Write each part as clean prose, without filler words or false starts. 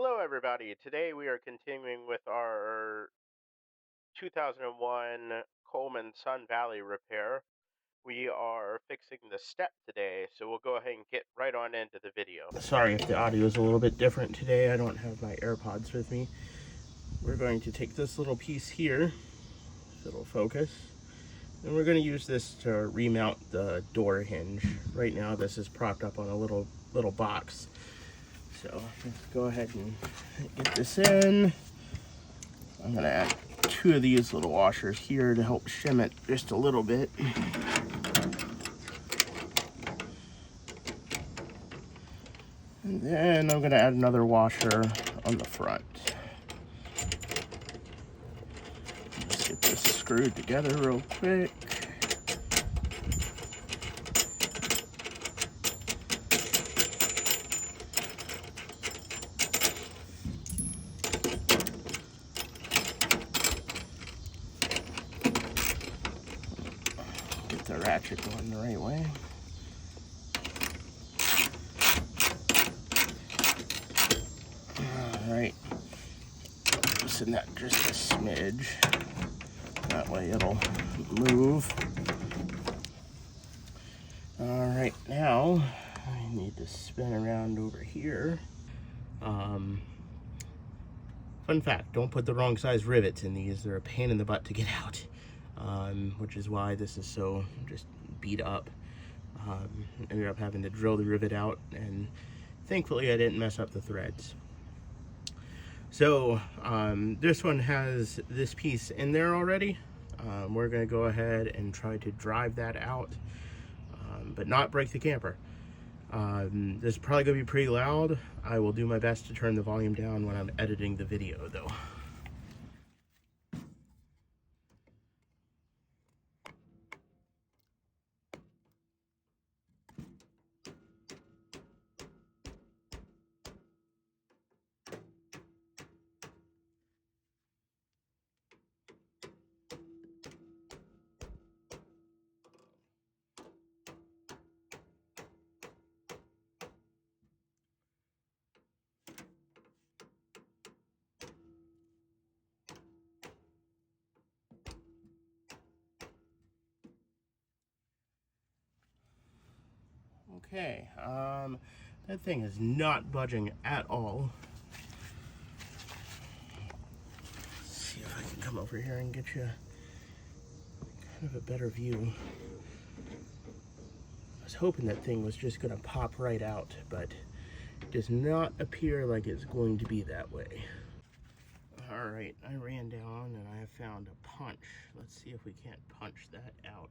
Hello, everybody. Today we are continuing with our 2001 Coleman Sun Valley repair. We are fixing the step today, so we'll go ahead and get right on into the video. Sorry if the audio is a little bit different today. I don't have my AirPods with me. We're going to take this little piece here, if it'll focus, and we're going to use this to remount the door hinge. Right now this is propped up on a little box. So let's go ahead and get this in. I'm going to add 2 of these little washers here to help shim it just a little bit. And then I'm going to add another washer on the front. Let's get this screwed together real quick. Get the ratchet going the right way. Alright, loosen that just a smidge. That way it'll move. Alright, now I need to spin around over here. Fun fact, don't put the wrong size rivets in these. They're a pain in the butt to get out. Which is why this is so just beat up. Ended up having to drill the rivet out, and thankfully I didn't mess up the threads. So this one has this piece in there already. We're going to go ahead and try to drive that out, but not break the camper. This is probably going to be pretty loud. I will do my best to turn the volume down when I'm editing the video though. Okay, that thing is not budging at all. Let's see if I can come over here and get you kind of a better view. I was hoping that thing was just going to pop right out, but it does not appear like it's going to be that way. Alright, I ran down and I have found a punch. Let's see if we can't punch that out.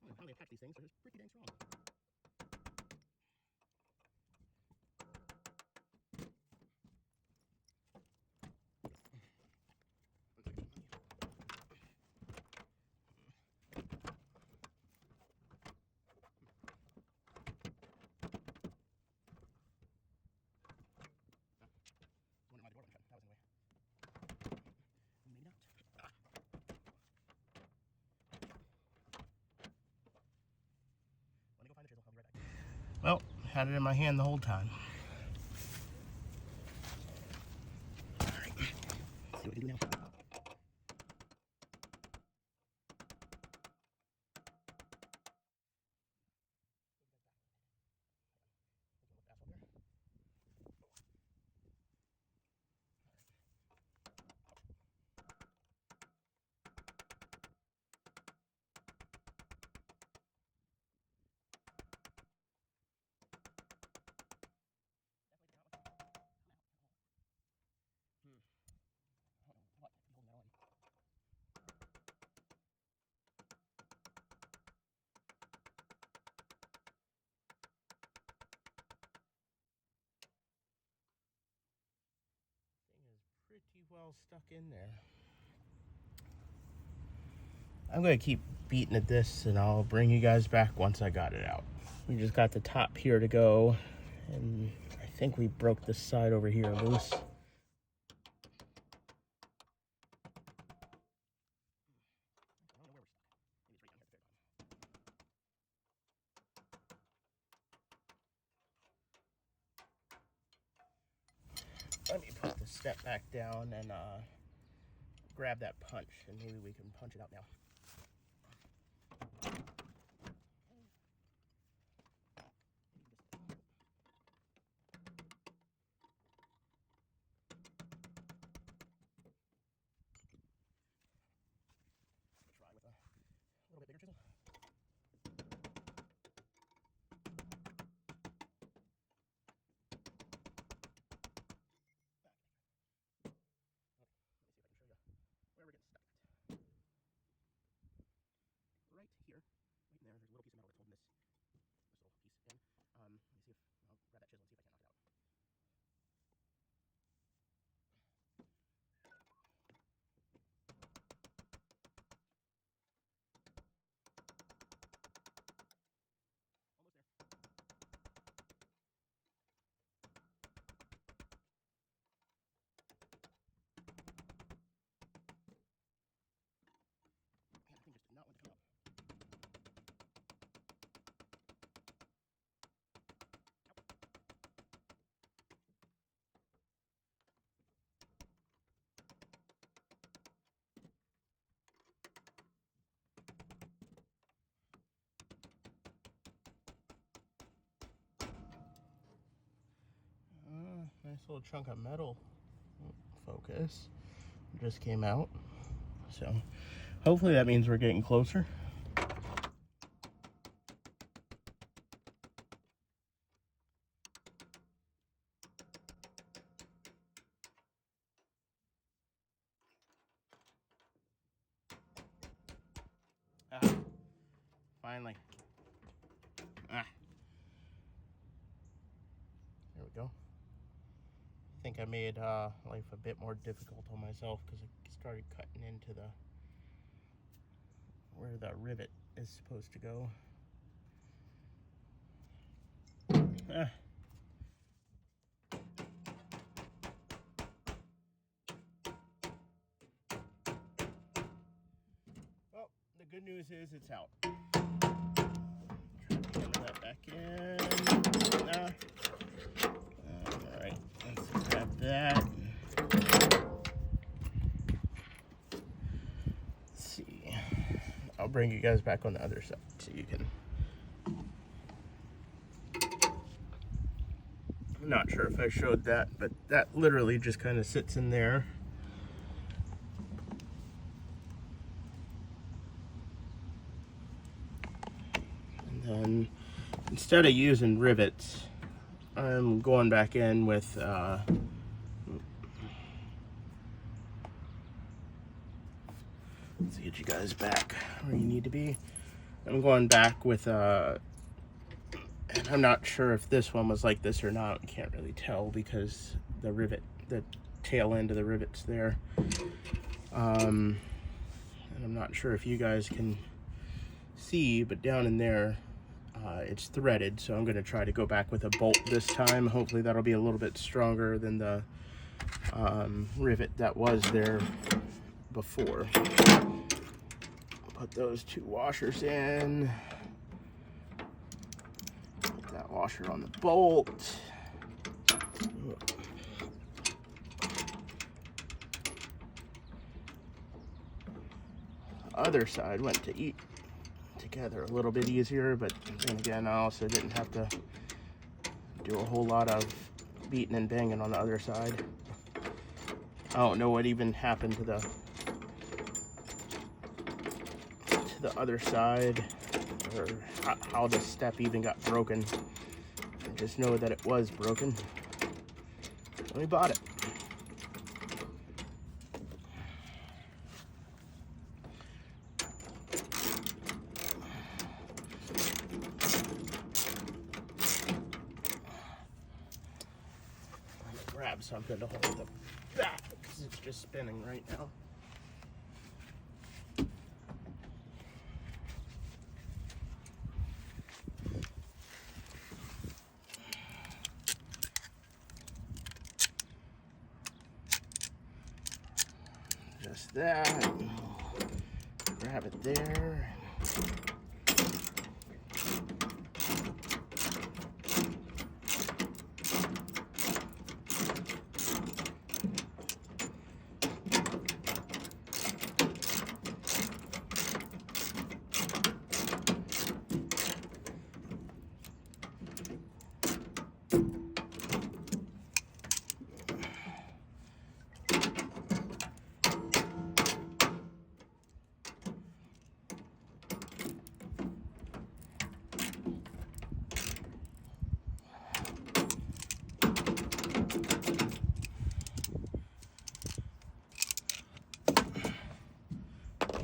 I don't know how they attach these things, but it's pretty dang strong. Well, had it in my hand the whole time. Alright, see what we can do now. pretty well stuck in there. I'm going to keep beating at this, and I'll bring you guys back once I got it out. We just got the top here to go, and I think we broke this side over here loose. Let me put the step back down and grab that punch, and maybe we can punch it out now. Try with a little bit bigger chisel. Where we're getting stuck at. Right here, right in there, there's a little piece of metal that's holding this little piece in. Let me see if I'll grab that chisel and see if I can knock it out. Almost there. Man, that thing just did not want to come out. Nice little chunk of metal. Focus. Just came out. So hopefully that means we're getting closer. Finally. There we go. I think I made life a bit more difficult on myself because I started cutting into where the rivet is supposed to go. Well, the good news is it's out. Try to hammer that back in. Alright, let's grab that. Let's see. I'll bring you guys back on the other side so you can. I'm not sure if I showed that, but that literally just kind of sits in there. And then instead of using rivets, I'm going back in with let's get you guys back where you need to be. I'm going back with and I'm not sure if this one was like this or not. I can't really tell because the tail end of the rivet's there. And I'm not sure if you guys can see, but down in there, it's threaded, so I'm going to try to go back with a bolt this time. Hopefully that'll be a little bit stronger than the rivet that was there before. Put those two washers in. Put that washer on the bolt. Other side went to eat together a little bit easier, but then again, I also didn't have to do a whole lot of beating and banging on the other side. I don't know what even happened to the other side, or how the step even got broken. I just know that it was broken when we bought it. Grab something to hold the back because it's just spinning right now. Just that. Grab it there.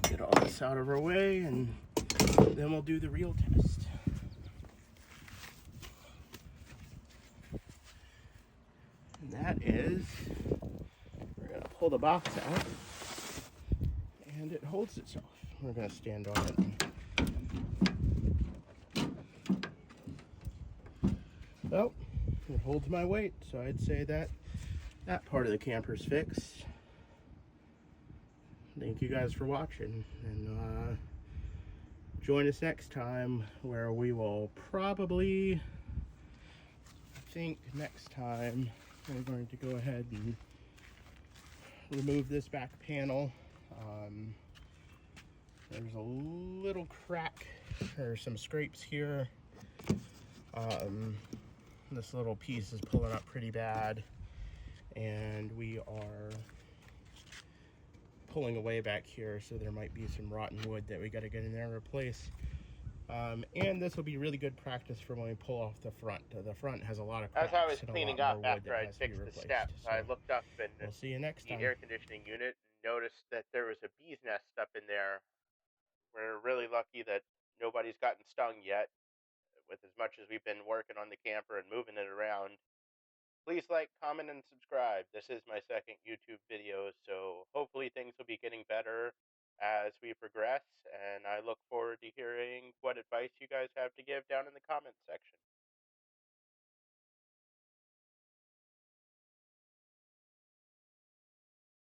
Get all this out of our way, and then we'll do the real test. And that is, we're gonna pull the box out, and it holds itself. We're gonna stand on it. Oh, it holds my weight, so I'd say that that part of the camper's fixed. Thank you guys for watching, and join us next time, where we will probably, I think next time, we're going to go ahead and remove this back panel. There's a little crack or some scrapes here. This little piece is pulling up pretty bad, and we are pulling away back here, so there might be some rotten wood that we got to get in there and replace. And this will be really good practice for when we pull off the front. The front has a lot of As I was cracks and a lot cleaning more up wood after that I'd has to be fixed the replaced. steps, I So looked up in we'll see you next the time. air conditioning unit and noticed that there was a bee's nest up in there. We're really lucky that nobody's gotten stung yet, with as much as we've been working on the camper and moving it around. Please like, comment, and subscribe. This is my second YouTube video, so hopefully things will be getting better as we progress, and I look forward to hearing what advice you guys have to give down in the comments section.